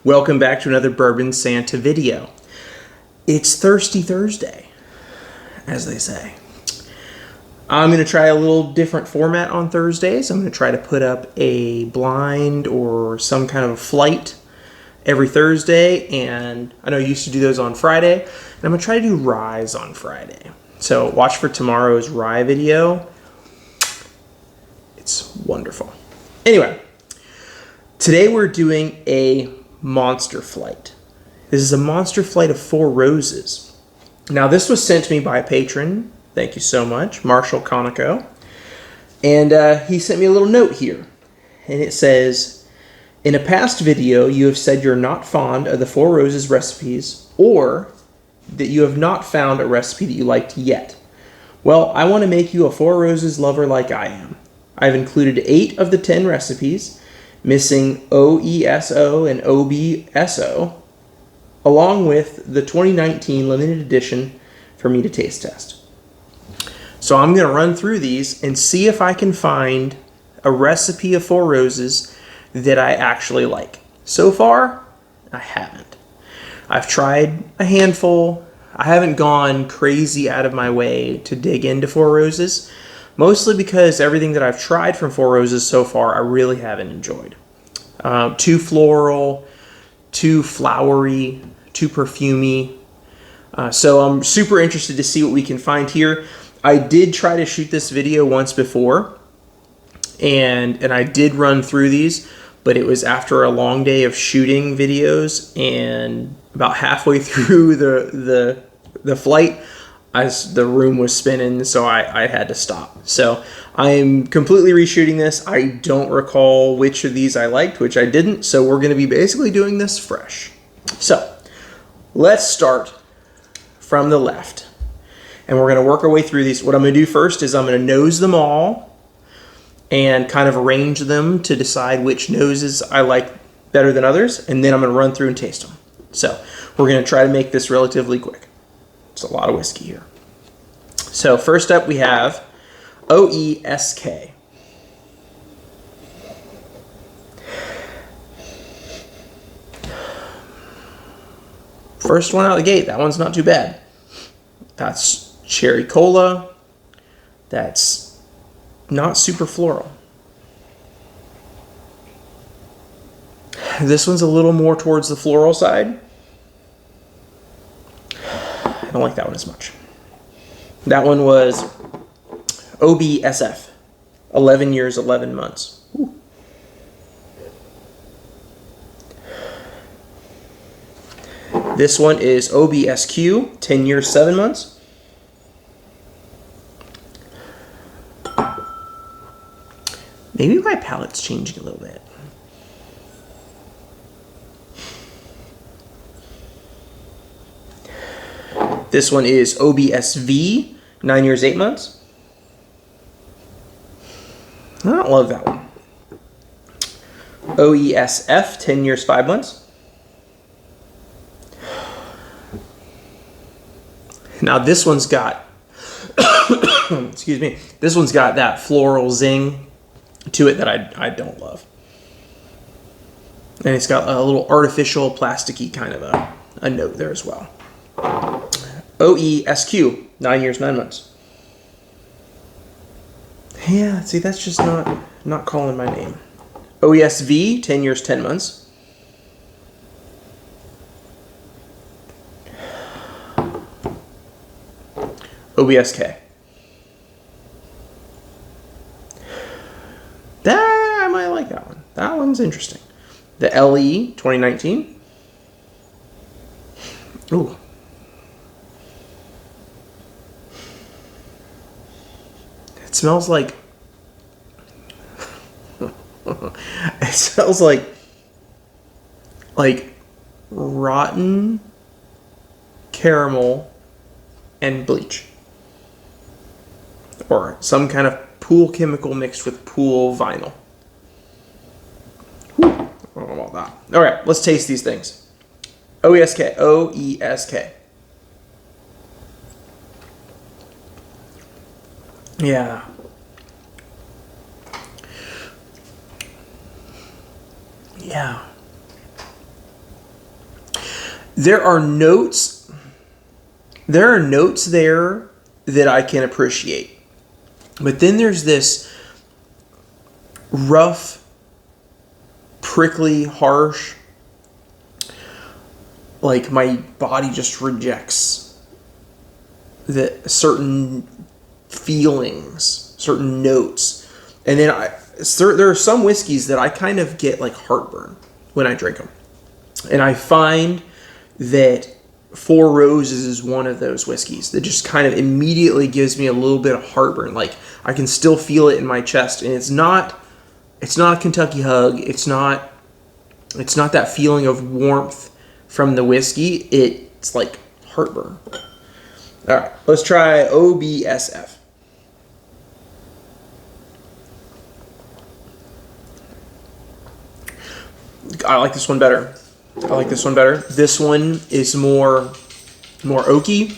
Welcome back to another Bourbon Santa video. It's Thirsty Thursday, as they say. I'm going to try a little different format on Thursdays. I'm going to try to put up a blind or some kind of a flight every Thursday, and I know I used to do those on Friday, and I'm going to try to do ryes on Friday. So watch for tomorrow's rye video. It's wonderful. Anyway, today we're doing a monster flight. This is a monster flight of 4Roses. Now this was sent to me by a patron. Thank you so much, Marshall Conoco. And he sent me a little note here. And it says, in a past video, you have said you're not fond of the 4Roses recipes, or that you have not found a recipe that you liked yet. Well, I want to make you a 4Roses lover like I am. I've included 8 of the 10 recipes, missing OESO and OBSO, along with the 2019 limited edition for me to taste test. So I'm going to run through these and see if I can find a recipe of 4Roses that I actually like. So far, I haven't. I've tried a handful. I haven't gone crazy out of my way to dig into 4Roses, mostly because everything that I've tried from 4Roses so far I really haven't enjoyed. Too floral, too flowery, too perfumey. So I'm super interested to see what we can find here. I did try to shoot this video once before, and I did run through these, but it was after a long day of shooting videos, and about halfway through the flight, the room was spinning, so I had to stop. So I'm completely reshooting this. I don't recall which of these I liked, which I didn't, so we're going to be basically doing this fresh. So let's start from the left, and we're going to work our way through these. What I'm going to do first is I'm going to nose them all and kind of arrange them to decide which noses I like better than others, and then I'm going to run through and taste them. So we're going to try to make this relatively quick. It's a lot of whiskey here. So first up we have OESK. First one out of the gate, that one's not too bad. That's cherry cola. That's not super floral. This one's a little more towards the floral side. I don't like that one as much. That one was OBSF, 11 years, 11 months. Ooh. This one is OBSQ, 10 years, 7 months. Maybe my palate's changing a little bit. This one is OBSV, 9 years, 8 months. I don't love that one. OESF, 10 years, 5 months. Now this one's got, excuse me, this one's got that floral zing to it that I don't love. And it's got a little artificial plasticky kind of a note there as well. OESQ, 9 years, 9 months. Yeah, see, that's just not calling my name. OESV, 10 years, 10 months. OBSK. I might like that one. That one's interesting. The LE, 2019. Ooh. It smells like it smells like rotten caramel and bleach, or some kind of pool chemical mixed with pool vinyl. Whew. I don't know about that. All right, let's taste these things. OESK, OESK. Yeah. Yeah. there are notes. There are notes there that I can appreciate, but then there's this rough, prickly, harsh, like my body just rejects the certain feelings, certain notes. And then there are some whiskeys that I kind of get like heartburn when I drink them. And I find that 4Roses is one of those whiskeys that just kind of immediately gives me a little bit of heartburn. Like I can still feel it in my chest, and it's not a Kentucky hug. It's not that feeling of warmth from the whiskey. It's like heartburn. All right, let's try OBSF. I like this one better. This one is more oaky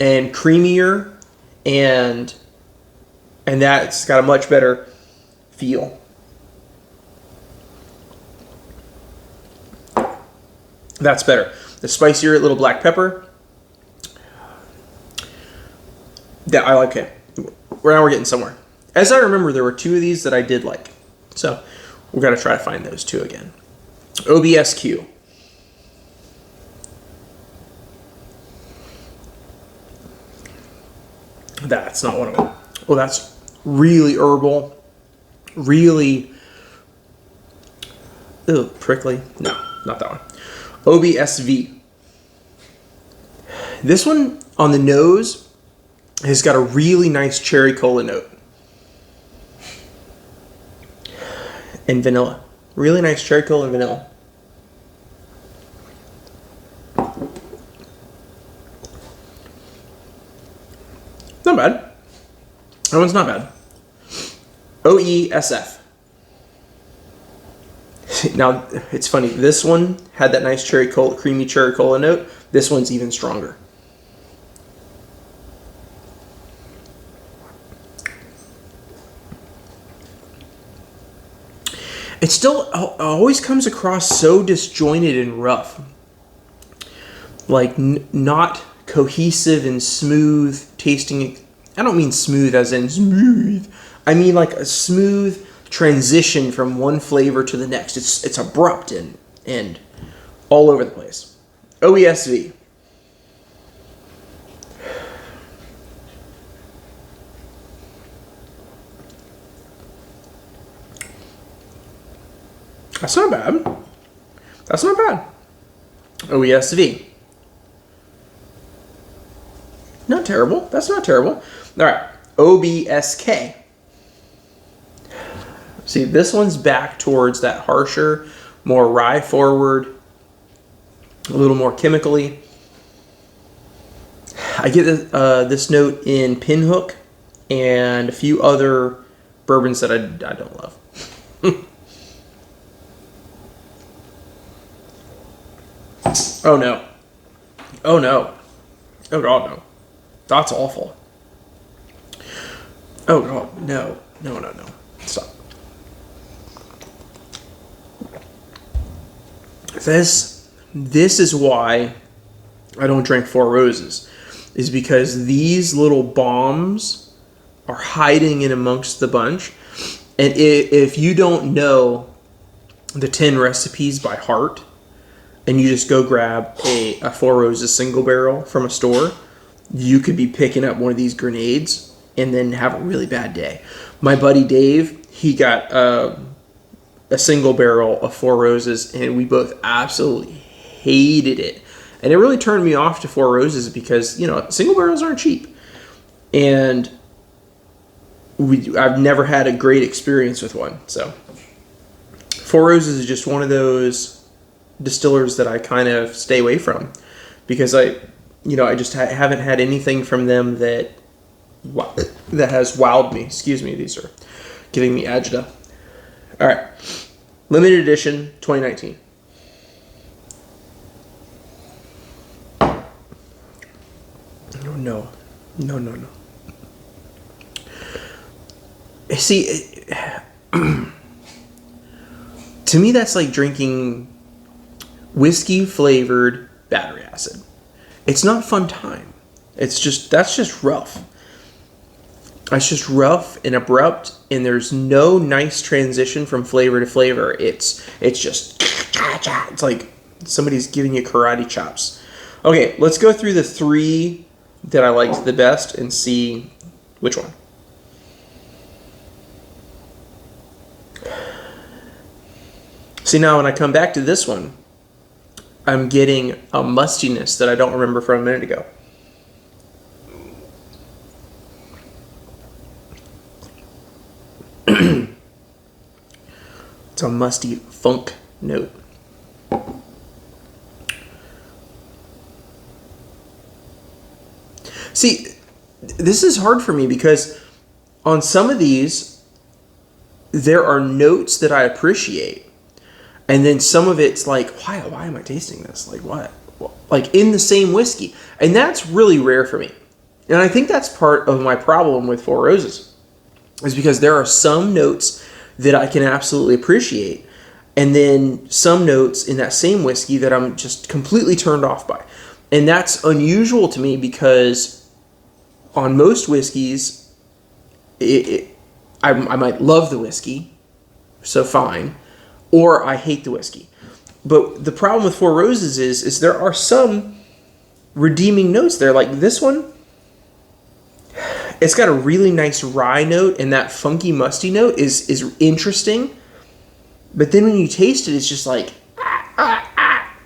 and creamier, and that's got a much better feel. That's better. The spicier little black pepper. That I like it. Now we're getting somewhere. As I remember, there were two of these that I did like. So we're going to try to find those two again. OBSQ. That's not one of them. Oh, that's really herbal. Really prickly. No, not that one. OBSV. This one on the nose has got a really nice cherry cola note. And vanilla. Really nice cherry cola and vanilla. Not bad. That one's not bad. OESF. Now, it's funny. This one had that nice creamy cherry cola note. This one's even stronger. It still always comes across so disjointed and rough. Like not cohesive and smooth tasting. I don't mean smooth as in smooth. I mean like a smooth transition from one flavor to the next. It's abrupt and all over the place. OESV. That's not bad. That's not bad. OESV. Not terrible. That's not terrible. All right. OBSK. See, this one's back towards that harsher, more rye forward, a little more chemically. I get this note in Pinhook and a few other bourbons that I don't love. Oh no. Oh no. Oh god, no. That's awful. Oh god, no. No, no, no. Stop. This is why I don't drink 4Roses, is because these little bombs are hiding in amongst the bunch. And if you don't know the 10 recipes by heart, and you just go grab a 4Roses single barrel from a store, you could be picking up one of these grenades and then have a really bad day. My buddy Dave, he got a single barrel of 4Roses, and we both absolutely hated it. And it really turned me off to 4Roses because, you know, single barrels aren't cheap. And I've never had a great experience with one. So 4Roses is just one of those distillers that I kind of stay away from because I just haven't had anything from them that has wowed me. Excuse me, these are giving me agita. All right, limited edition 2019. No. See, to me that's like drinking whiskey flavored battery acid. It's not a fun time. That's just rough. It's just rough and abrupt, and there's no nice transition from flavor to flavor. It's just, it's like somebody's giving you karate chops. Okay, let's go through the 3 that I liked the best and see which one. See, now when I come back to this one, I'm getting a mustiness that I don't remember from a minute ago. It's a musty funk note. See, this is hard for me because on some of these, there are notes that I appreciate. And then some of it's like, why am I tasting this? Like, what? Like, in the same whiskey. And that's really rare for me. And I think that's part of my problem with 4Roses, is because there are some notes that I can absolutely appreciate, and then some notes in that same whiskey that I'm just completely turned off by. And that's unusual to me because on most whiskeys, I might love the whiskey, so fine, or I hate the whiskey. But the problem with 4Roses is there are some redeeming notes there. Like this one, it's got a really nice rye note, and that funky musty note is interesting. But then when you taste it, it's just like,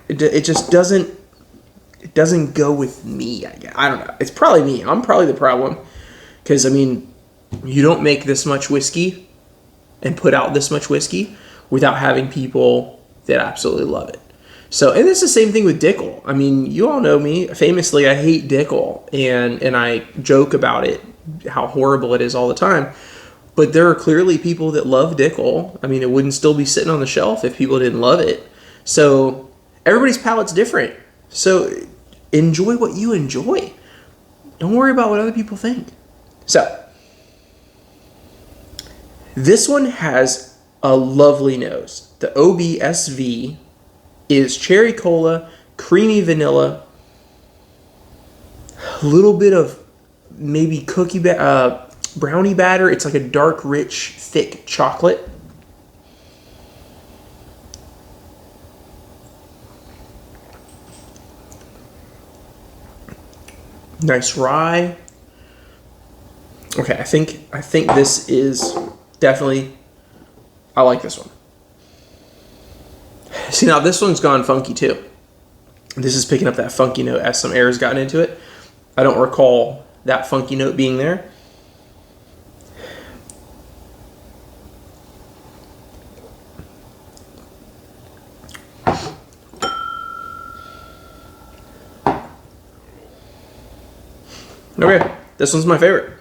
it just doesn't go with me, I guess. I don't know. It's probably me. I'm probably the problem. Because, I mean, you don't make this much whiskey and put out this much whiskey without having people that absolutely love it. So, and it's the same thing with Dickel. I mean, you all know me. Famously, I hate Dickel, and I joke about it, how horrible it is all the time. But there are clearly people that love Dickel. I mean, it wouldn't still be sitting on the shelf if people didn't love it. So everybody's palate's different. So enjoy what you enjoy. Don't worry about what other people think. So this one has a lovely nose. The OBSV is cherry cola, creamy vanilla, a little bit of maybe brownie batter. It's like a dark, rich, thick chocolate. Nice rye. Okay, I think this is definitely, I like this one. See, now this one's gone funky too. This is picking up that funky note as some air has gotten into it. I don't recall that funky note being there. Okay, this one's my favorite.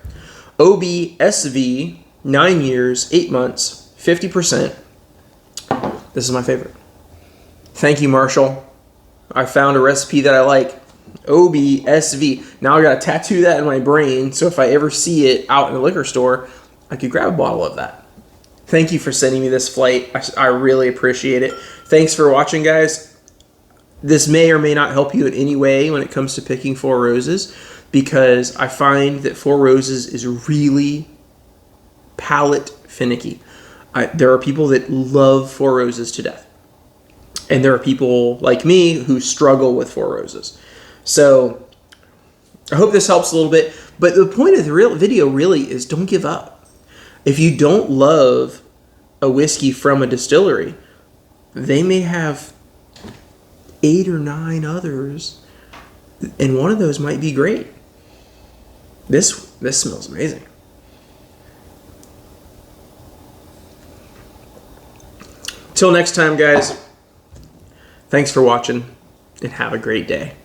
OBSV, 9 years, 8 months, 50%. This is my favorite. Thank you, Marshall. I found a recipe that I like. OBSV. Now I gotta tattoo that in my brain, so if I ever see it out in the liquor store, I could grab a bottle of that. Thank you for sending me this flight. I really appreciate it. Thanks for watching, guys. This may or may not help you in any way when it comes to picking 4Roses, because I find that 4Roses is really palate finicky. There are people that love 4Roses to death. And there are people like me who struggle with 4Roses. So I hope this helps a little bit. But the point of the real video really is don't give up. If you don't love a whiskey from a distillery, they may have 8 or 9 others, and one of those might be great. This smells amazing. Till next time, guys. Thanks for watching, and have a great day.